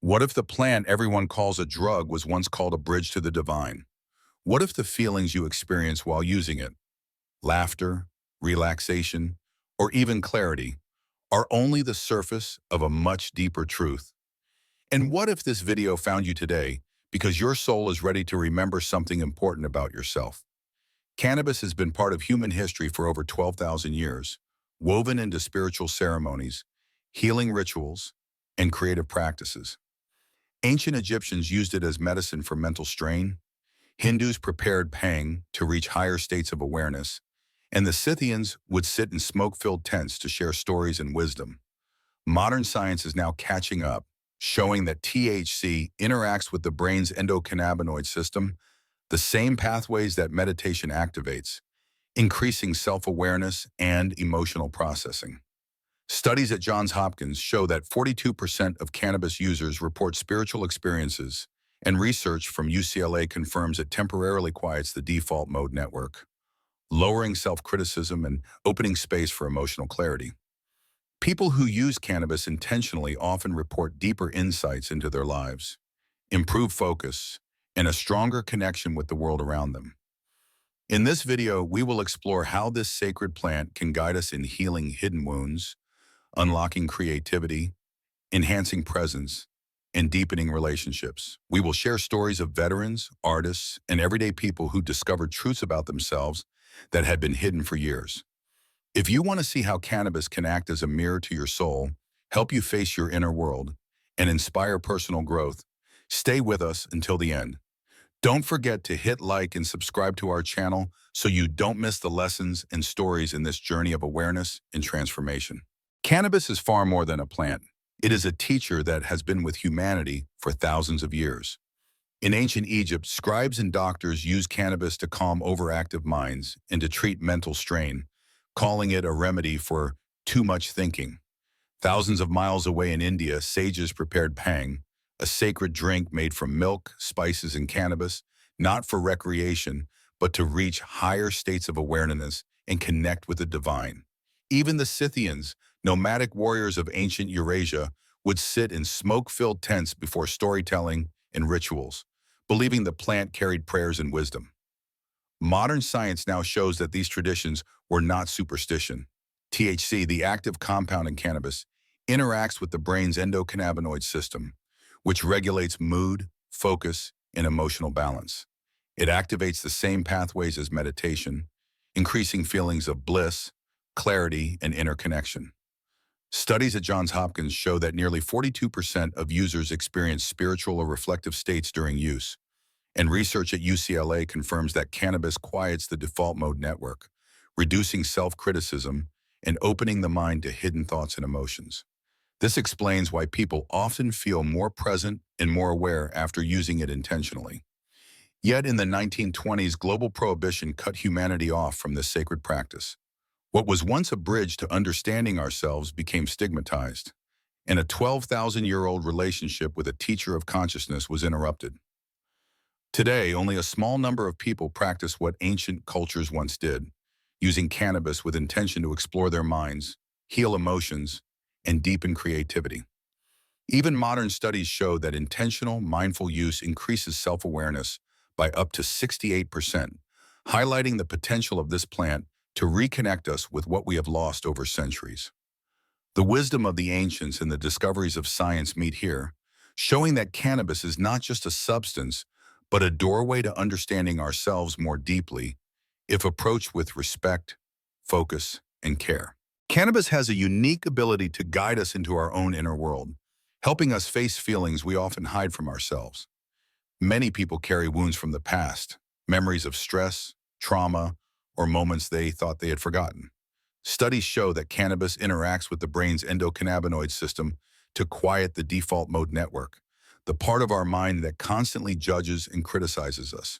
What if the plant everyone calls a drug was once called a bridge to the divine? What if the feelings you experience while using it, laughter, relaxation, or even clarity, are only the surface of a much deeper truth? And what if this video found you today because your soul is ready to remember something important about yourself? Cannabis has been part of human history for over 12,000 years, woven into spiritual ceremonies, healing rituals, and creative practices. Ancient Egyptians used it as medicine for mental strain. Hindus prepared Pang to reach higher states of awareness, and the Scythians would sit in smoke-filled tents to share stories and wisdom. Modern science is now catching up, showing that THC interacts with the brain's endocannabinoid system, the same pathways that meditation activates, increasing self-awareness and emotional processing. Studies at Johns Hopkins show that 42% of cannabis users report spiritual experiences, and research from UCLA confirms it temporarily quiets the default mode network, lowering self-criticism and opening space for emotional clarity. People who use cannabis intentionally often report deeper insights into their lives, improved focus, and a stronger connection with the world around them. In this video, we will explore how this sacred plant can guide us in healing hidden wounds, unlocking creativity, enhancing presence, and deepening relationships. We will share stories of veterans, artists, and everyday people who discovered truths about themselves that had been hidden for years. If you want to see how cannabis can act as a mirror to your soul, help you face your inner world, and inspire personal growth, stay with us until the end. Don't forget to hit like and subscribe to our channel so you don't miss the lessons and stories in this journey of awareness and transformation. Cannabis is far more than a plant. It is a teacher that has been with humanity for thousands of years. In ancient Egypt, scribes and doctors used cannabis to calm overactive minds and to treat mental strain, calling it a remedy for too much thinking. Thousands of miles away in India, sages prepared Pang, a sacred drink made from milk, spices, and cannabis, not for recreation, but to reach higher states of awareness and connect with the divine. Even the Scythians, nomadic warriors of ancient Eurasia, would sit in smoke-filled tents before storytelling and rituals, believing the plant carried prayers and wisdom. Modern science now shows that these traditions were not superstition. THC, the active compound in cannabis, interacts with the brain's endocannabinoid system, which regulates mood, focus, and emotional balance. It activates the same pathways as meditation, increasing feelings of bliss, clarity, and inner connection. Studies at Johns Hopkins show that nearly 42% of users experience spiritual or reflective states during use, and research at UCLA confirms that cannabis quiets the default mode network, reducing self-criticism and opening the mind to hidden thoughts and emotions. This explains why people often feel more present and more aware after using it intentionally. Yet in the 1920s, global prohibition cut humanity off from this sacred practice. What was once a bridge to understanding ourselves became stigmatized, and a 12,000-year-old relationship with a teacher of consciousness was interrupted. Today, only a small number of people practice what ancient cultures once did, using cannabis with intention to explore their minds, heal emotions, and deepen creativity. Even modern studies show that intentional, mindful use increases self-awareness by up to 68%, highlighting the potential of this plant to reconnect us with what we have lost over centuries. The wisdom of the ancients and the discoveries of science meet here, showing that cannabis is not just a substance, but a doorway to understanding ourselves more deeply, if approached with respect, focus, and care. Cannabis has a unique ability to guide us into our own inner world, helping us face feelings we often hide from ourselves. Many people carry wounds from the past, memories of stress, trauma, or moments they thought they had forgotten. Studies show that cannabis interacts with the brain's endocannabinoid system to quiet the default mode network, the part of our mind that constantly judges and criticizes us.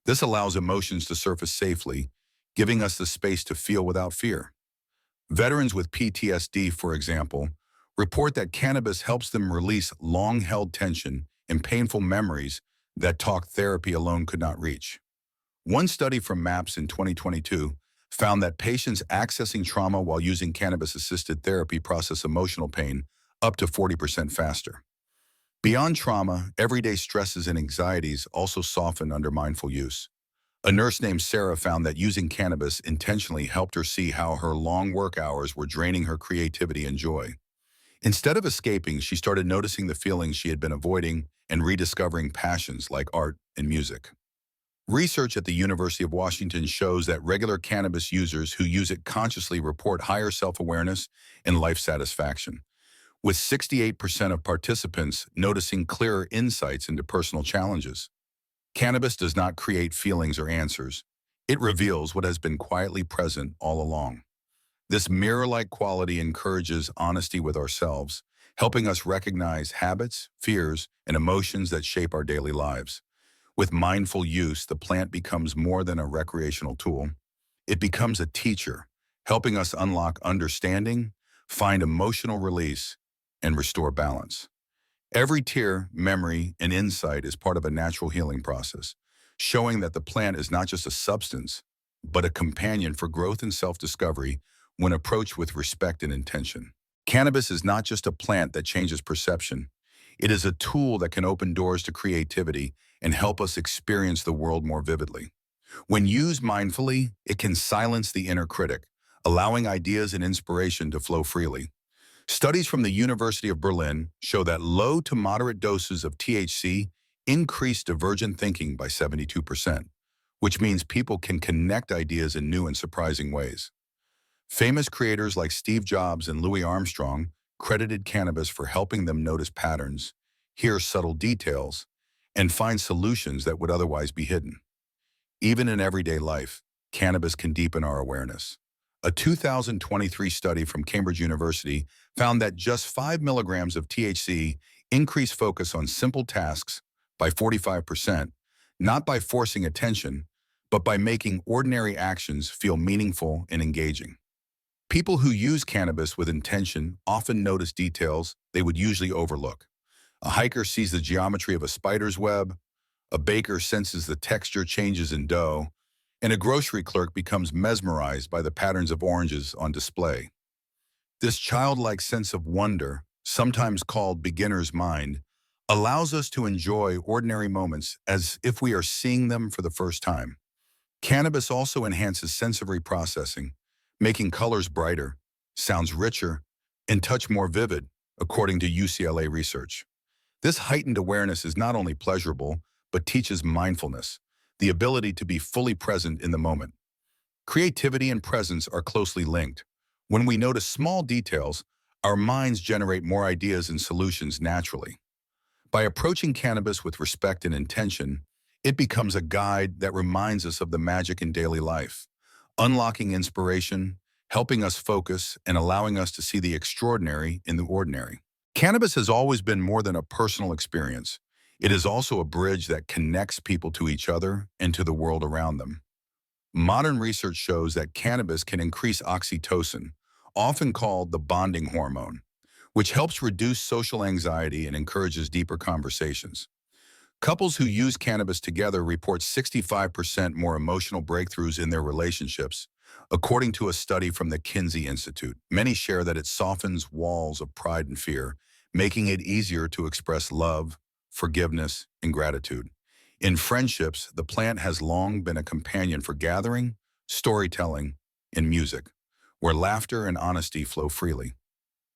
This allows emotions to surface safely, giving us the space to feel without fear. Veterans with PTSD, for example, report that cannabis helps them release long-held tension and painful memories that talk therapy alone could not reach. One study from MAPS in 2022 found that patients accessing trauma while using cannabis-assisted therapy process emotional pain up to 40% faster. Beyond trauma, everyday stresses and anxieties also soften under mindful use. A nurse named Sarah found that using cannabis intentionally helped her see how her long work hours were draining her creativity and joy. Instead of escaping, she started noticing the feelings she had been avoiding and rediscovering passions like art and music. Research at the University of Washington shows that regular cannabis users who use it consciously report higher self-awareness and life satisfaction, with 68% of participants noticing clearer insights into personal challenges. Cannabis does not create feelings or answers. It reveals what has been quietly present all along. This mirror-like quality encourages honesty with ourselves, helping us recognize habits, fears, and emotions that shape our daily lives. With mindful use, the plant becomes more than a recreational tool. It becomes a teacher, helping us unlock understanding, find emotional release, and restore balance. Every tear, memory, and insight is part of a natural healing process, showing that the plant is not just a substance, but a companion for growth and self-discovery when approached with respect and intention. Cannabis is not just a plant that changes perception. It is a tool that can open doors to creativity and help us experience the world more vividly. When used mindfully, it can silence the inner critic, allowing ideas and inspiration to flow freely. Studies from the University of Berlin show that low to moderate doses of THC increase divergent thinking by 72%, which means people can connect ideas in new and surprising ways. Famous creators like Steve Jobs and Louis Armstrong credited cannabis for helping them notice patterns, hear subtle details, and find solutions that would otherwise be hidden. Even in everyday life, cannabis can deepen our awareness. A 2023 study from Cambridge University found that just 5 milligrams of THC increased focus on simple tasks by 45%, not by forcing attention, but by making ordinary actions feel meaningful and engaging. People who use cannabis with intention often notice details they would usually overlook. A hiker sees the geometry of a spider's web, a baker senses the texture changes in dough, and a grocery clerk becomes mesmerized by the patterns of oranges on display. This childlike sense of wonder, sometimes called beginner's mind, allows us to enjoy ordinary moments as if we are seeing them for the first time. Cannabis also enhances sensory processing, making colors brighter, sounds richer, and touch more vivid, according to UCLA research. This heightened awareness is not only pleasurable, but teaches mindfulness, the ability to be fully present in the moment. Creativity and presence are closely linked. When we notice small details, our minds generate more ideas and solutions naturally. By approaching cannabis with respect and intention, it becomes a guide that reminds us of the magic in daily life, unlocking inspiration, helping us focus, and allowing us to see the extraordinary in the ordinary. Cannabis has always been more than a personal experience. It is also a bridge that connects people to each other and to the world around them. Modern research shows that cannabis can increase oxytocin, often called the bonding hormone, which helps reduce social anxiety and encourages deeper conversations. Couples who use cannabis together report 65% more emotional breakthroughs in their relationships, according to a study from the Kinsey Institute. Many share that it softens walls of pride and fear, making it easier to express love, forgiveness, and gratitude. In friendships, the plant has long been a companion for gathering, storytelling, and music, where laughter and honesty flow freely.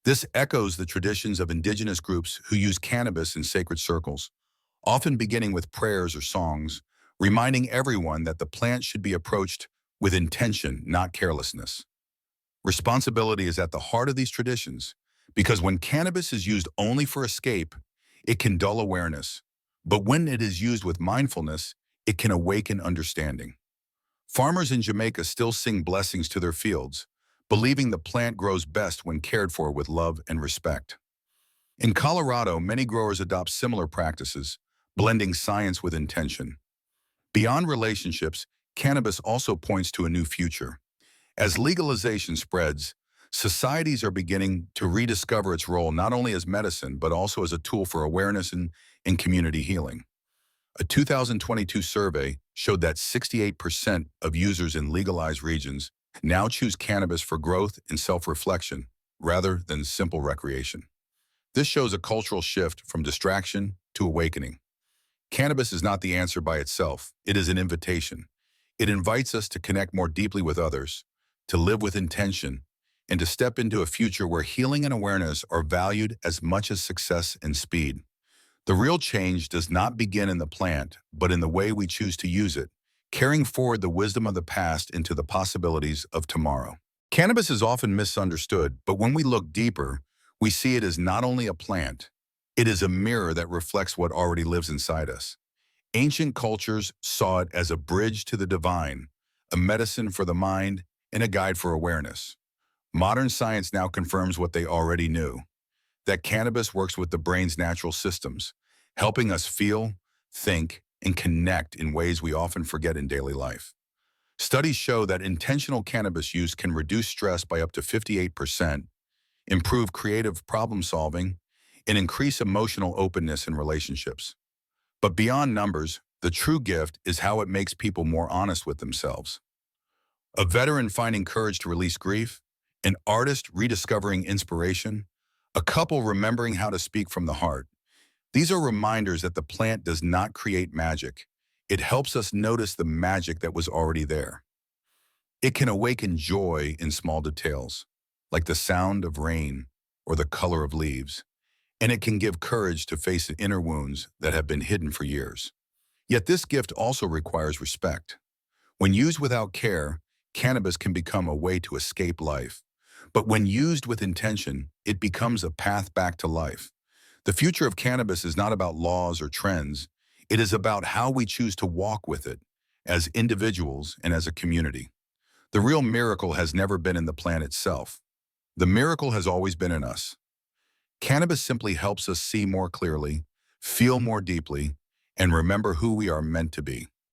This echoes the traditions of indigenous groups who use cannabis in sacred circles, often beginning with prayers or songs, reminding everyone that the plant should be approached with intention, not carelessness. Responsibility is at the heart of these traditions, because when cannabis is used only for escape, it can dull awareness. But when it is used with mindfulness, it can awaken understanding. Farmers in Jamaica still sing blessings to their fields, believing the plant grows best when cared for with love and respect. In Colorado, many growers adopt similar practices, blending science with intention. Beyond relationships, cannabis also points to a new future. As legalization spreads, societies are beginning to rediscover its role not only as medicine, but also as a tool for awareness and community healing. A 2022 survey showed that 68% of users in legalized regions now choose cannabis for growth and self-reflection rather than simple recreation. This shows a cultural shift from distraction to awakening. Cannabis is not the answer by itself. It is an invitation. It invites us to connect more deeply with others, to live with intention, and to step into a future where healing and awareness are valued as much as success and speed. The real change does not begin in the plant, but in the way we choose to use it, carrying forward the wisdom of the past into the possibilities of tomorrow. Cannabis is often misunderstood, but when we look deeper, we see it as not only a plant, it is a mirror that reflects what already lives inside us. Ancient cultures saw it as a bridge to the divine, a medicine for the mind, and a guide for awareness. Modern science now confirms what they already knew, that cannabis works with the brain's natural systems, helping us feel, think, and connect in ways we often forget in daily life. Studies show that intentional cannabis use can reduce stress by up to 58%, improve creative problem solving, and increase emotional openness in relationships. But beyond numbers, the true gift is how it makes people more honest with themselves. A veteran finding courage to release grief, an artist rediscovering inspiration, a couple remembering how to speak from the heart. These are reminders that the plant does not create magic. It helps us notice the magic that was already there. It can awaken joy in small details, like the sound of rain or the color of leaves, and it can give courage to face inner wounds that have been hidden for years. Yet this gift also requires respect. When used without care, cannabis can become a way to escape life. But when used with intention, it becomes a path back to life. The future of cannabis is not about laws or trends. It is about how we choose to walk with it, as individuals and as a community. The real miracle has never been in the plant itself. The miracle has always been in us. Cannabis simply helps us see more clearly, feel more deeply, and remember who we are meant to be.